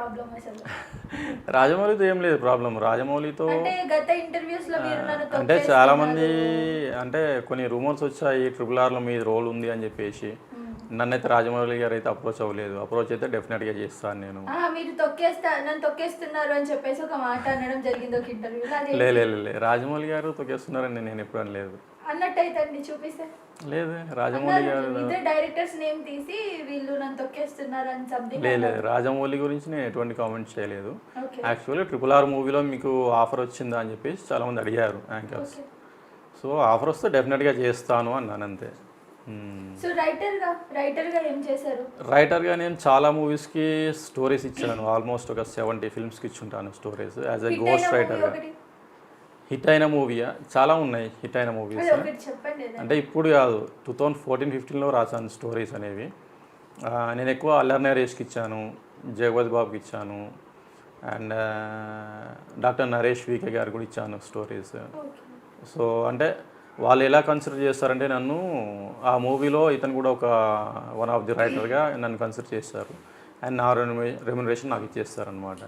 Problem అసలు? రాజమౌళితో ఏం లేదు ప్రాబ్లం. రాజమౌళితో అంటే గత ఇంటర్వ్యూస్ లో మీరు నన్ను అంటే చాలా మంది అంటే కొన్ని రూమర్స్ వచ్చాయి RRRలో మీ రోల్ ఉంది అని చెప్పేసి. నన్నైతే రాజమౌళి గారు అయితే అప్రోచ్ అవ్వలేదు. అప్రోచ్ అయితే డెఫినెట్గా చేస్తాను నేను. మీరు నన్ను తొక్కేస్తున్నారు అని చెప్పేసి ఒక మాట అనడం జరిగింది ఒక ఇంటర్వ్యూలో. లేదు రాజమౌళి గారు తొక్కేస్తున్నారని నేను ఎప్పుడు అనలేదు. అన్నట్టయితే అండి చూపిస్తే లేదు రాజమౌళి గారు ఇద్దరు డైరెక్టర్స్ నేమ్ తీసి వీళ్ళు నన్ను తొక్కేస్తున్నారు అని సంథింగ్. లేదు రాజమౌళి గురించి నేను ఎటువంటి కామెంట్స్ చేయలేదు. యాక్చువల్లీ RRR మూవీలో మీకు ఆఫర్ వచ్చిందా అని చెప్పేసి చాలామంది అడిగారు యాంకర్స్. సో ఆఫర్ వస్తే డెఫినెట్గా చేస్తాను అన్నాను అంతే. సో రైటర్గా ఏం చేశారు? రైటర్గా నేను చాలా మూవీస్కి స్టోరీస్ ఇచ్చాను. ఆల్మోస్ట్ ఒక 70 ఫిల్మ్స్కి ఇచ్చుంటాను స్టోరీస్ యాజ్ ఎ గోస్ట్ రైటర్గా. హిట్ అయిన మూవీయా? చాలా ఉన్నాయి హిట్ అయిన మూవీస్. అంటే ఇప్పుడు కాదు 2014-15లో రాశాను స్టోరీస్ అనేవి. నేను ఎక్కువ అల్లరి నరేష్కి ఇచ్చాను, జగపతి బాబుకి ఇచ్చాను, అండ్ డాక్టర్ నరేష్ వికే గారు కూడా ఇచ్చాను స్టోరీస్. సో అంటే వాళ్ళు ఎలా కన్సిడర్ చేస్తారంటే నన్ను ఆ మూవీలో ఇతను కూడా ఒక వన్ ఆఫ్ ది రైటర్గా నన్ను కన్సిడర్ చేస్తారు. అండ్ నా రెమ్యునరేషన్ నాకు ఇచ్చేస్తారనమాట.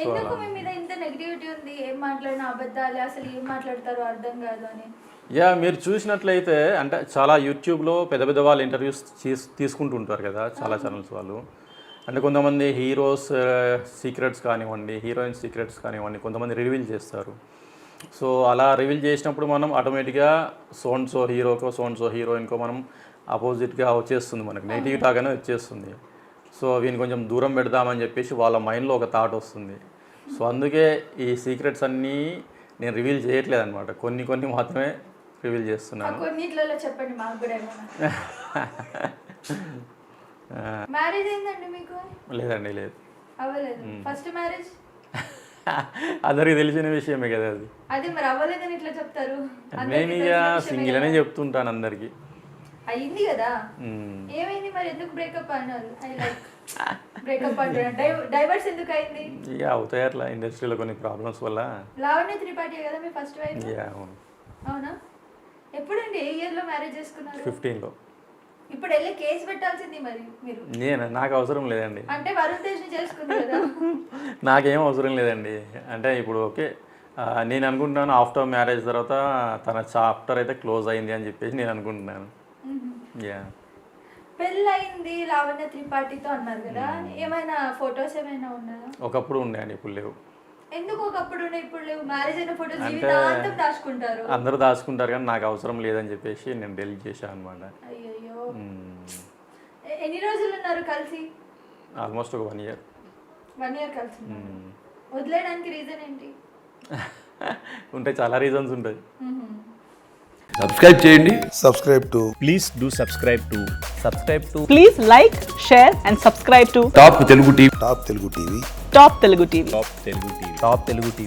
ఎందుకు మీ మీద ఇంత నెగటివిటీ ఉంది? ఏం మాట్లాడినా అబద్ధాలే, అసలు ఏం మాట్లాడతారో అర్థం కాదు అని. మీరు చూసినట్లయితే అంటే చాలా యూట్యూబ్లో పెద్ద వాళ్ళు ఇంటర్వ్యూస్ తీసుకుంటూ ఉంటారు కదా చాలా ఛానల్స్ వాళ్ళు. అంటే కొంతమంది హీరోస్ సీక్రెట్స్ కానివ్వండి, హీరోయిన్ సీక్రెట్స్ కానివ్వండి, కొంతమంది రివీల్ చేస్తారు. సో అలా రివీల్ చేసినప్పుడు మనం ఆటోమేటిక్గా సో హీరోకో సో హీరోయిన్కో మనం ఆపోజిట్గా వచ్చేస్తుంది, మనకి నెగిటివ్ టాక్ అనేది వచ్చేస్తుంది. సో వీని కొంచెం దూరం పెడదామని చెప్పేసి వాళ్ళ మైండ్లో ఒక థాట్ వస్తుంది. సో అందుకే ఈ సీక్రెట్స్ అన్నీ నేను రివీల్ చేయట్లేదు అనమాట. కొన్ని మాత్రమే రివీల్ చేస్తున్నాను. కొన్నిట్లలో చెప్పండి మాకు కూడా. మ్యారేజ్ అయిందండి మీకు? లేదండి లేదు. అవ్వలేదు. ఫస్ట్ మ్యారేజ్ అందరికి తెలిసిన విషయమే కదా అది. అది మరి అవ్వలేదని ఇట్లా చెప్తారు? నేను ఇక సింగిల్ అనే చెప్తుంటాను అందరికి. అయింది కదా, ఏమైంది మరి? ఎందుకు బ్రేకప్ అన్నారు? బ్రేకప్ అంటారు, డైవర్స్ ఎందుకు అయింది? ఇక అవుతాయి అట్లా ఇండస్ట్రీలో కొన్ని ప్రాబ్లమ్స్ వల్ల. లావణ్య త్రిపాఠి కదా మీ ఫస్ట్ వైఫ్? అవును. అవునా? ఎప్పుడండి ఏ ఇయర్లో మ్యారేజ్ చేసుకున్నారు? 15లో. ఇప్పుడు వెళ్ళి కేసు పెట్టాల్సింది మరి మీరు. నాకు అవసరం లేదండి. అంటే వరుణ్ తేజ్ని చేసుకున్నారు కదా. నాకేం అవసరం లేదండి. అంటే ఇప్పుడు ఓకే నేను అనుకుంటున్నాను ఆఫ్టర్ మ్యారేజ్ తర్వాత తన చాప్టర్ అయితే క్లోజ్ అయింది అని చెప్పేసి నేను అనుకుంటున్నాను. పెళ్ళయింది లావణ్య త్రిపాఠితో అన్నారు కదా, ఏమైనా ఫొటోస్ ఏమైనా ఉన్నాయా? ఒకప్పుడు ఉన్నాయండి, ఇప్పుడు లేవు. ఎందుకు ఒకప్పుడు ఉన్నాయి ఇప్పుడు లేవు? మ్యారేజ్ అయిన ఫొటోస్ జీవితాంతం దాచుకుంటారు. అందరూ దాచుకుంటారు కానీ నాకు అవసరం లేదని చెప్పేసి నేను డెలీట్ చేశాను అనమాట. అయ్యో, ఎన్ని రోజులు ఉన్నారు కలిసి? ఆల్మోస్ట్ ఒక 1 year. 1 year కలిసి వదిలేయడానికి రీజన్ ఏంటి? ఉంటాయి, చాలా రీజన్స్ ఉంటాయి. సబ్స్క్రైబ్ చేయండి. Please do subscribe to Please like, share and subscribe to top Telugu TV. Top Telugu TV. Top Telugu TV.